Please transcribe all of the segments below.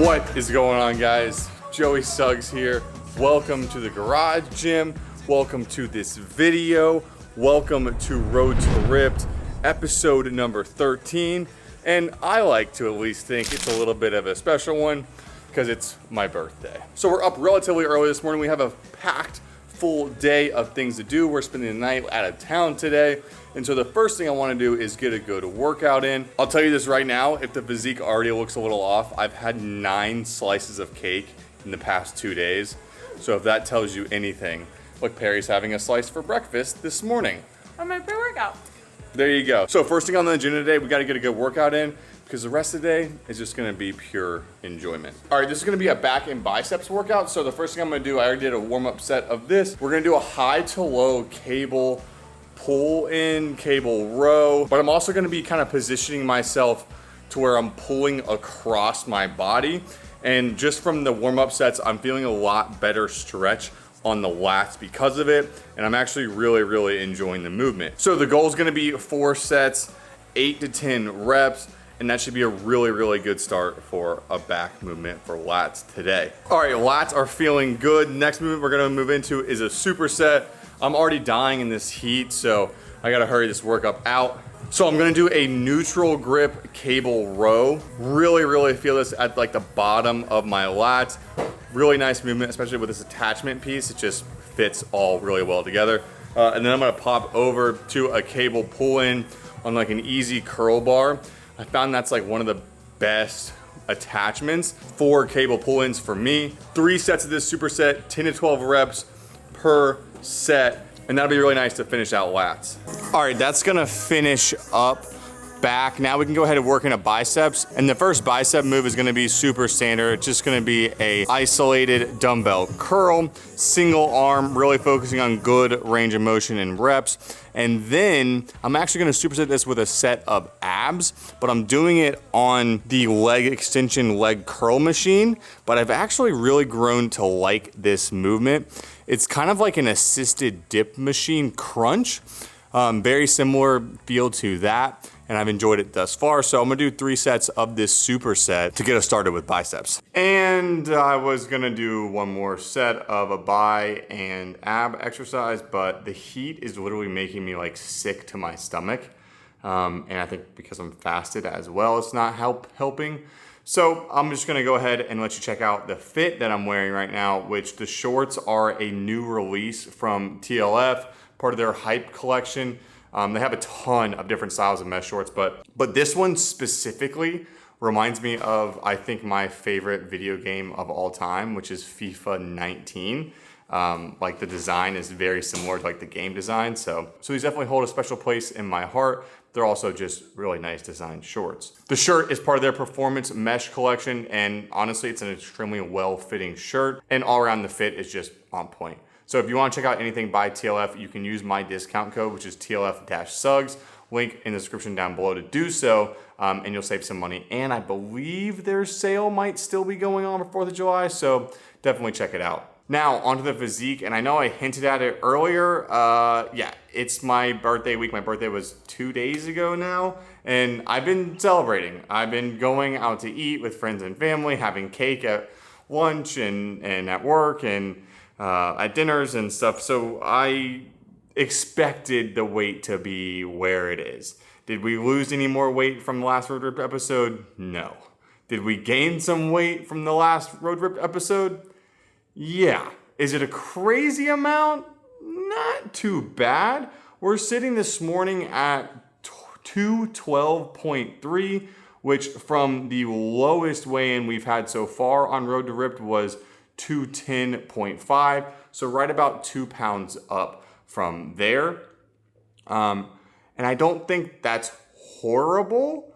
What is going on, guys? Joey Suggs here. Welcome to the garage gym. Welcome to this video. Welcome to Road to Ripped, episode number 13. And I like to at least think it's a little bit of a special one because it's my birthday. So we're up relatively early this morning. We have a packed full day of things to do. We're spending the night out of town today. And so the first thing I want to do is get a good workout in. I'll tell you this right now, if the physique already looks a little off, I've had 9 slices of cake in the past 2 days. So if that tells you anything, look, Perry's having a slice for breakfast this morning. On my pre-workout. There you go. So first thing on the agenda today, we got to get a good workout in because the rest of the day is just going to be pure enjoyment. All right, this is going to be a back and biceps workout. So the first thing I'm going to do, I already did a warm-up set of this. We're going to do a high to low cable pull in, cable row, but I'm also going to be kind of positioning myself to where I'm pulling across my body. And just from the warm-up sets, I'm feeling a lot better stretch on the lats because of it. And I'm actually really enjoying the movement. So the goal is going to be 4 sets, 8 to 10 reps. And that should be a really good start for a back movement for lats today. All right, lats are feeling good. Next movement we're gonna move into is a superset. I'm already dying in this heat, so I gotta hurry this workup out. So I'm gonna do a neutral grip cable row. Really feel this at like the bottom of my lats. Really nice movement, especially with this attachment piece. It just fits all really well together. And then I'm gonna pop over to a cable pull-in on like an easy curl bar. I found that's like one of the best attachments for cable pull-ins for me. 3 sets of this superset, 10 to 12 reps per set, and that'll be really nice to finish out lats. All right, that's gonna finish up back. Now we can go ahead and work into biceps. And the first bicep move is gonna be super standard. It's just gonna be a isolated dumbbell curl, single arm, really focusing on good range of motion and reps. And then I'm actually gonna superset this with a set of abs, but I'm doing it on the leg extension leg curl machine. But I've actually really grown to like this movement. It's kind of like an assisted dip machine crunch. Very similar feel to that, and I've enjoyed it thus far. So I'm gonna do 3 sets of this superset to get us started with biceps. And I was gonna do one more set of a bi and ab exercise, but the heat is literally making me like sick to my stomach. And I think because I'm fasted as well, it's not helping. So I'm just gonna go ahead and let you check out the fit that I'm wearing right now, which the shorts are a new release from TLF, part of their Hype collection. They have a ton of different styles of mesh shorts, but this one specifically reminds me of, I think, my favorite video game of all time, which is FIFA 19. Like the design is very similar to like the game design. So these definitely hold a special place in my heart. They're also just really nice design shorts. The shirt is part of their performance mesh collection, and honestly, it's an extremely well-fitting shirt, and all around the fit is just on point. So if you want to check out anything by TLF, you can use my discount code, which is TLF-Suggs. Link in the description down below to do so, and you'll save some money. And I believe their sale might still be going on for 4th of July, so definitely check it out. Now, onto the physique, and I know I hinted at it earlier. Yeah, it's my birthday week. My birthday was 2 days ago now, and I've been celebrating. I've been going out to eat with friends and family, having cake at lunch and at work and at dinners and stuff. So I expected the weight to be where it is. Did we lose any more weight from the last Road Rip episode? No. Did we gain some weight from the last Road Rip episode? Yeah. Is it a crazy amount? Not too bad. We're sitting this morning at 212.3, which from the lowest weigh-in we've had so far on Road to Ripped was 210.5. So right about 2 pounds up from there. And I don't think that's horrible.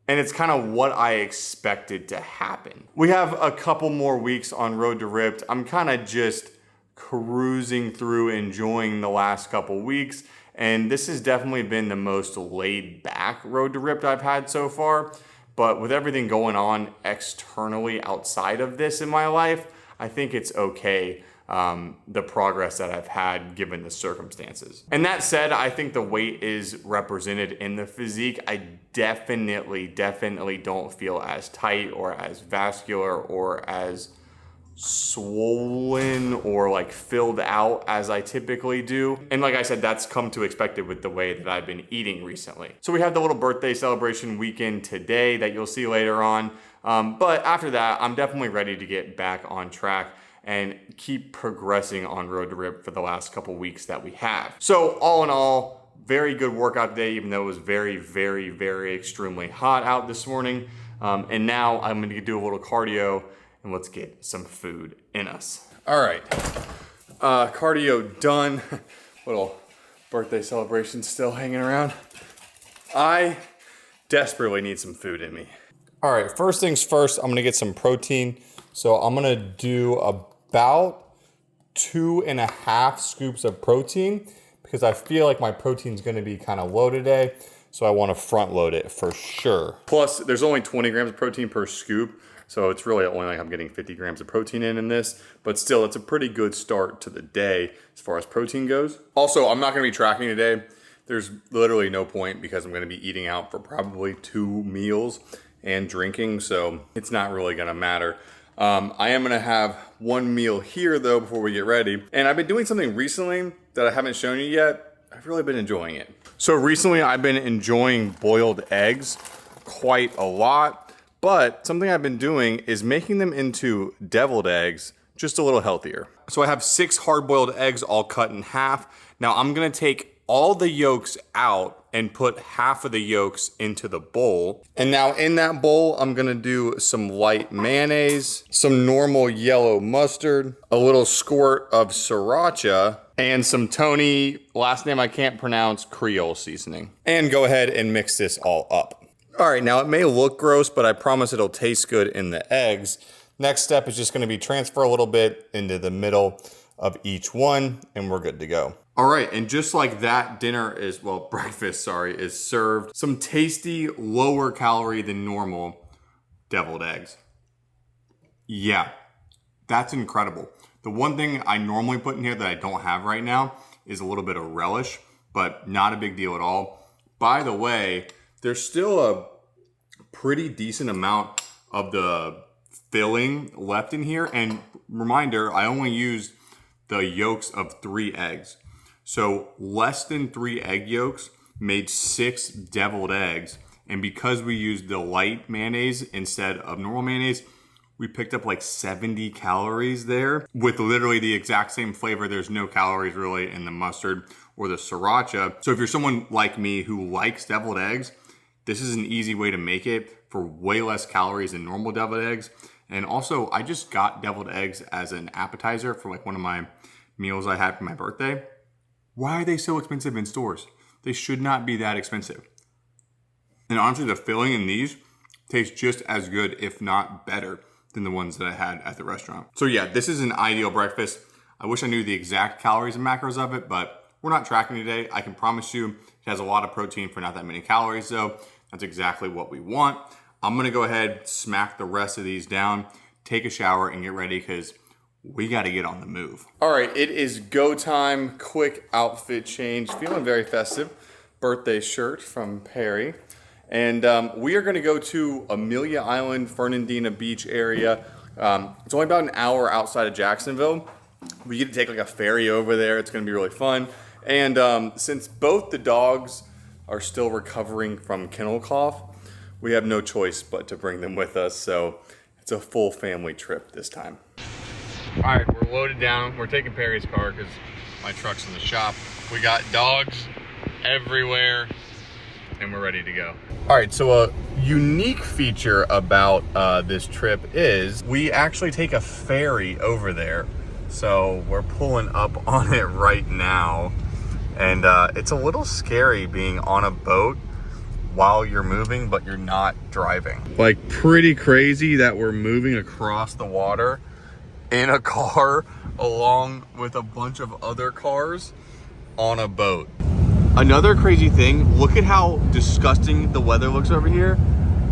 And it's kind of what I expected to happen. We have a couple more weeks on Road to Ripped. I'm kind of just cruising through, enjoying the last couple weeks. And this has definitely been the most laid back Road to Ripped I've had so far. But with everything going on externally outside of this in my life, I think it's okay. the progress that I've had given the circumstances. And that said, I think the weight is represented in the physique. I definitely don't feel as tight or as vascular or as swollen or like filled out as I typically do. And like I said, that's come to expected with the way that I've been eating recently. So we have the little birthday celebration weekend today that you'll see later on. But after that, I'm definitely ready to get back on track and keep progressing on Road to Rip for the last couple weeks that we have. So all in all, very good workout today, even though it was very extremely hot out this morning. And now I'm gonna do a little cardio and let's get some food in us. All right, cardio done. Little birthday celebration still hanging around. I desperately need some food in me. All right, first things first, I'm gonna get some protein. So I'm gonna do about 2.5 scoops of protein because I feel like my protein's gonna be kind of low today. So I wanna front load it for sure. Plus, there's only 20 grams of protein per scoop. So it's really only like I'm getting 50 grams of protein in this, but still it's a pretty good start to the day as far as protein goes. Also, I'm not gonna be tracking today. There's literally no point because I'm gonna be eating out for probably 2 meals and drinking, so it's not really gonna matter. I am gonna have 1 meal here though before we get ready. And I've been doing something recently that I haven't shown you yet. I've really been enjoying it. So recently I've been enjoying boiled eggs quite a lot, but something I've been doing is making them into deviled eggs, just a little healthier. So I have 6 hard-boiled eggs all cut in half. Now I'm gonna take all the yolks out and put half of the yolks into the bowl. And now in that bowl, I'm gonna do some light mayonnaise, some normal yellow mustard, a little squirt of sriracha, and some Tony, last name I can't pronounce, Creole seasoning. And go ahead and mix this all up. All right, now it may look gross, but I promise it'll taste good in the eggs. Next step is just gonna be transfer a little bit into the middle of each one, and we're good to go. All right, and just like that, breakfast, is served. Some tasty, lower calorie than normal deviled eggs. Yeah, that's incredible. The one thing I normally put in here that I don't have right now is a little bit of relish, but not a big deal at all. By the way, there's still a pretty decent amount of the filling left in here. And reminder, I only used the yolks of 3 eggs. So less than 3 egg yolks made 6 deviled eggs. And because we used the light mayonnaise instead of normal mayonnaise, we picked up like 70 calories there with literally the exact same flavor. There's no calories really in the mustard or the sriracha. So if you're someone like me who likes deviled eggs, this is an easy way to make it for way less calories than normal deviled eggs. And also, I just got deviled eggs as an appetizer for like one of my meals I had for my birthday. Why are they so expensive in stores? They should not be that expensive. And honestly, the filling in these tastes just as good, if not better, than the ones that I had at the restaurant. So yeah, this is an ideal breakfast. I wish I knew the exact calories and macros of it, but we're not tracking today. I can promise you it has a lot of protein for not that many calories, so that's exactly what we want. I'm gonna go ahead, smack the rest of these down, take a shower, and get ready because we got to get on the move. All right, it is go time. Quick outfit change. Feeling very festive. Birthday shirt from Perry. And we are going to go to Amelia Island, Fernandina Beach area. It's only about an hour outside of Jacksonville. We get to take like a ferry over there. It's going to be really fun. And since both the dogs are still recovering from kennel cough, we have no choice but to bring them with us. So it's a full family trip this time. All right, we're loaded down. We're taking Perry's car because my truck's in the shop. We got dogs everywhere and we're ready to go. All right, so a unique feature about this trip is we actually take a ferry over there. So we're pulling up on it right now. And it's a little scary being on a boat while you're moving, but you're not driving. Like pretty crazy that we're moving across the water in a car along with a bunch of other cars on a boat. Another crazy thing, look at how disgusting the weather looks over here.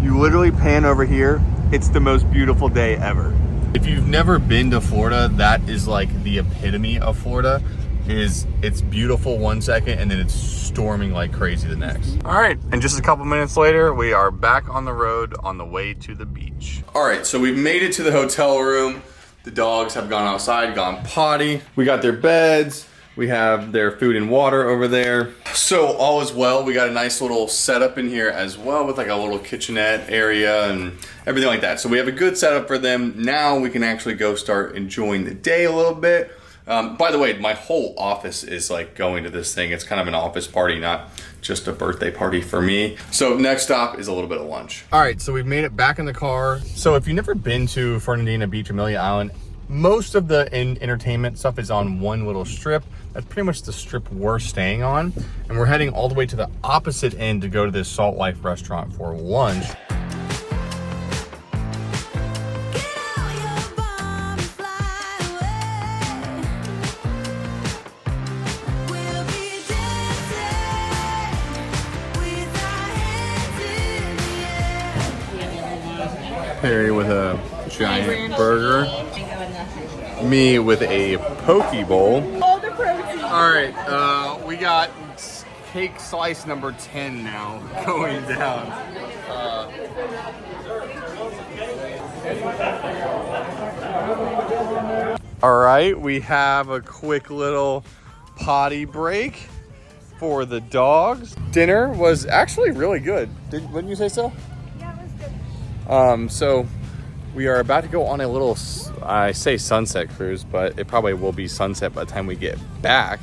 You literally pan over here, it's the most beautiful day ever. If you've never been to Florida, that is like the epitome of Florida. It's beautiful one second and then it's storming like crazy the next. All right, and just a couple minutes later, we are back on the road on the way to the beach. All right, so we've made it to the hotel room. The dogs have gone outside, gone potty. We got their beds. We have their food and water over there. So all is well. We got a nice little setup in here as well with like a little kitchenette area and everything like that. So we have a good setup for them. Now we can actually go start enjoying the day a little bit. By the way, my whole office is like going to this thing. It's kind of an office party, not just a birthday party for me. So next stop is a little bit of lunch. All right, so we've made it back in the car. So if you've never been to Fernandina Beach, Amelia Island, most of the entertainment stuff is on one little strip. That's pretty much the strip we're staying on. And we're heading all the way to the opposite end to go to this Salt Life restaurant for lunch. Perry with a giant burger. Me with a poke bowl. All the protein. All right, we got cake slice number 10 now going down. All right, we have a quick little potty break for the dogs. Dinner was actually really good. Wouldn't you say so? Yeah, it was good. So we are about to go on a little, I say sunset cruise, but it probably will be sunset by the time we get back.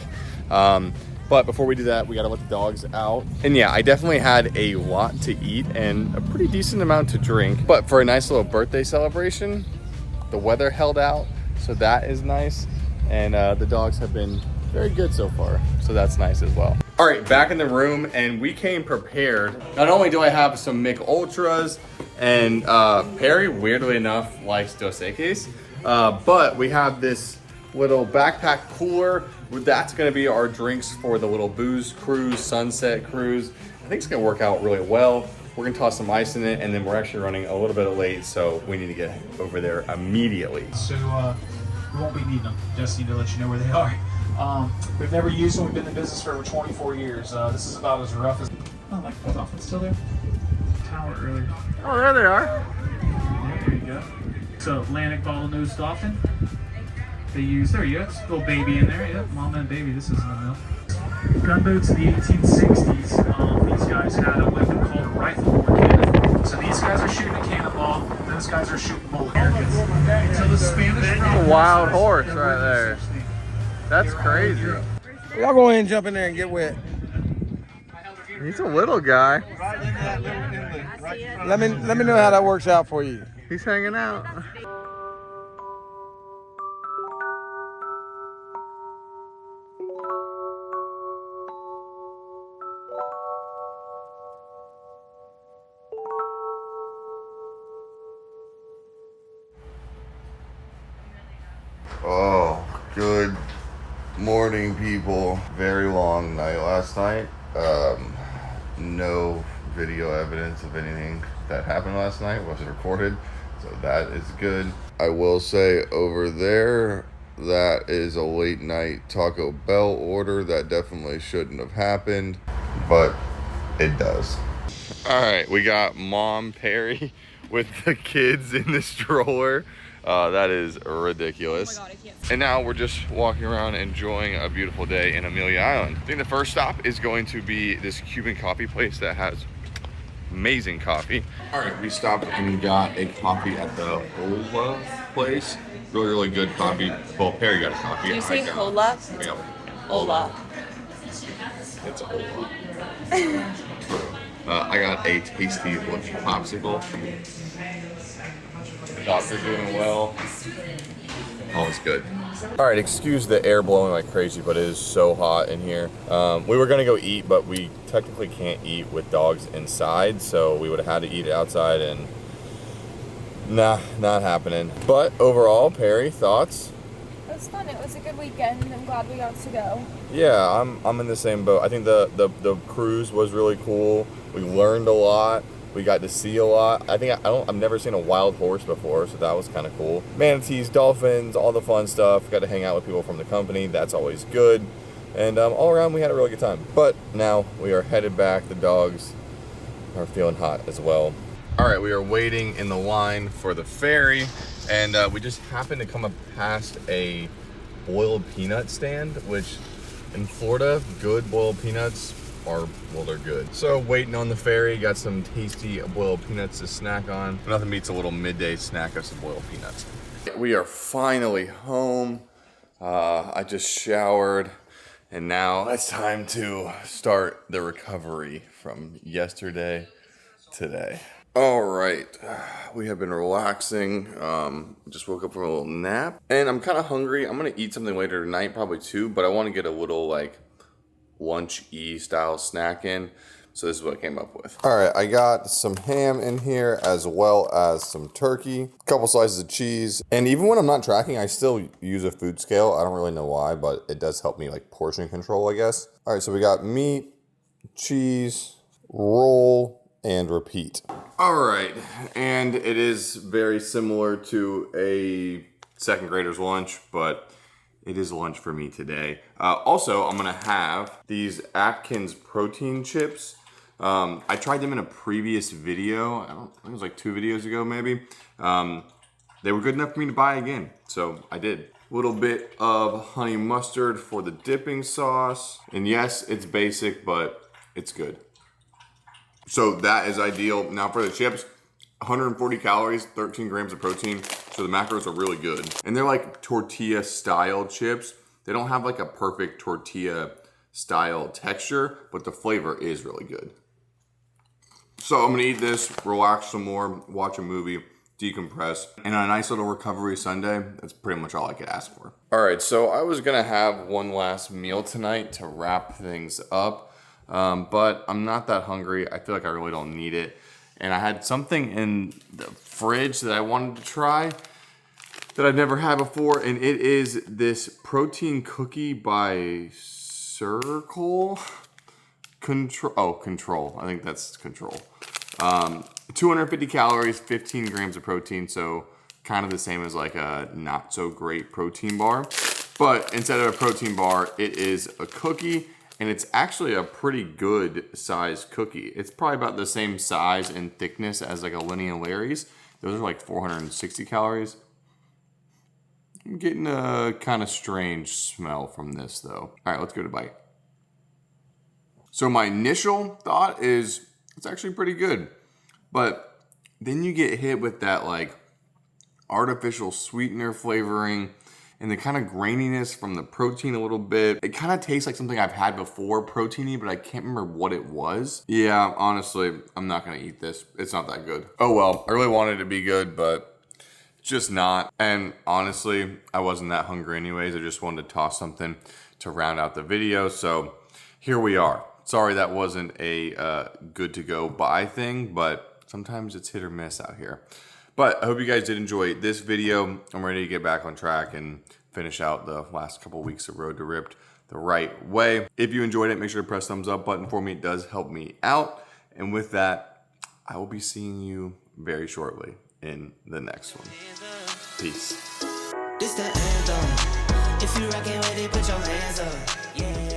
But before we do that, we gotta let the dogs out. And yeah, I definitely had a lot to eat and a pretty decent amount to drink. But for a nice little birthday celebration, the weather held out, so that is nice. And the dogs have been very good so far, so that's nice as well. All right, back in the room, and we came prepared. Not only do I have some Mick Ultras, and Perry, weirdly enough, likes Dos Equis, but we have this little backpack cooler. That's gonna be our drinks for the little booze cruise, sunset cruise. I think it's gonna work out really well. We're gonna toss some ice in it, and then we're actually running a little bit late, so we need to get over there immediately. So we won't be needing them. Just need to let you know where they are. We've never used them. We've been in business for over 24 years. This is about as rough as... Oh, my dolphin's still there? Tower earlier. Oh, there they are. Yeah, there you go. So Atlantic bottlenose dolphin. They use, there you go, it's a little baby in there. Yep, mama and baby, this isn't a mill. Gunboats in the 1860s, these guys had a weapon called a rifle or cannon. So these guys are shooting a cannonball, those guys are shooting bullet Americans. Until the Spanish... That's a wild horse right there. That's crazy. Y'all go ahead and jump in there and get wet. He's a little guy. Let me know how that works out for you. He's hanging out. Oh, good morning, people. Very long night last night. No video evidence of anything that happened last night was recorded, so that is good. I will say over there, that is a late night Taco Bell order that definitely shouldn't have happened, but it does. All right, we got Mom Perry with the kids in the stroller. That is ridiculous. Oh my God, I can't. And now we're just walking around enjoying a beautiful day in Amelia Island. I think the first stop is going to be this Cuban coffee place that has amazing coffee. All right, we stopped and got a coffee at the Hola place. Really, really good coffee. Well, Perry got a coffee. Do you say Hola? Yeah. Hola. It's a Hola. I got a tasty looking popsicle. Dogs are doing well. All is good. All right, excuse the air blowing like crazy, but it is so hot in here. We were gonna go eat, but we technically can't eat with dogs inside, so we would have had to eat outside, and nah, not happening. But overall, Perry, thoughts? It was fun. It was a good weekend. I'm glad we got to go. Yeah, I'm in the same boat. I think the cruise was really cool. We learned a lot. We got to see a lot. I've never seen a wild horse before, so that was kind of cool. Manatees, dolphins, all the fun stuff. Got to hang out with people from the company. That's always good. And all around, we had a really good time. But now we are headed back. The dogs are feeling hot as well. All right, we are waiting in the line for the ferry, and we just happened to come up past a boiled peanut stand, which in Florida, good boiled peanuts are, well, they're good. So waiting on the ferry, got some tasty boiled peanuts to snack on. Nothing beats a little midday snack of some boiled peanuts. We are finally home. I just showered, and now it's time to start the recovery from yesterday today. All right, we have been relaxing. Just woke up from a little nap, and I'm kind of hungry. I'm gonna eat something later tonight, probably too, but I want to get a little like lunch-y style snack in. So this is what I came up with. All right, I got some ham in here as well as some turkey, a couple slices of cheese, and even when I'm not tracking, I still use a food scale. I don't really know why, but it does help me like portion control, I guess. All right, so we got meat, cheese, roll, and repeat. All right, and it is very similar to a second grader's lunch, but it is lunch for me today. Also, I'm gonna have these Atkins protein chips. I tried them in a previous video. I think it was like 2 videos ago, maybe. They were good enough for me to buy again, so I did. A little bit of honey mustard for the dipping sauce. And yes, it's basic, but it's good. So that is ideal. Now for the chips, 140 calories, 13 grams of protein. So the macros are really good. And they're like tortilla style chips. They don't have like a perfect tortilla style texture, but the flavor is really good. So I'm gonna eat this, relax some more, watch a movie, decompress, and on a nice little recovery Sunday, that's pretty much all I could ask for. All right, so I was gonna have one last meal tonight to wrap things up. But I'm not that hungry. I feel like I really don't need it. And I had something in the fridge that I wanted to try that I've never had before. And it is this protein cookie by Circle. Control. I think that's Control. 250 calories, 15 grams of protein. So kind of the same as like a not so great protein bar. But instead of a protein bar, it is a cookie. And it's actually a pretty good size cookie. It's probably about the same size and thickness as like a Lenny and Larry's. Those are like 460 calories. I'm getting a kind of strange smell from this though. All right, let's give it a bite. So my initial thought is it's actually pretty good. But then you get hit with that like artificial sweetener flavoring and the kind of graininess from the protein a little bit. It kind of tastes like something I've had before, proteiny, but I can't remember what it was. Yeah, honestly, I'm not gonna eat this. It's not that good. Oh well, I really wanted it to be good, but it's just not. And honestly, I wasn't that hungry anyways. I just wanted to toss something to round out the video. So here we are. Sorry that wasn't a good to go buy thing, but sometimes it's hit or miss out here. But I hope you guys did enjoy this video. I'm ready to get back on track and finish out the last couple weeks of Road to Ripped the right way. If you enjoyed it, make sure to press thumbs up button for me. It does help me out. And with that, I will be seeing you very shortly in the next one. Peace. This the anthem. If you rockin' with it, put your hands up. Yeah.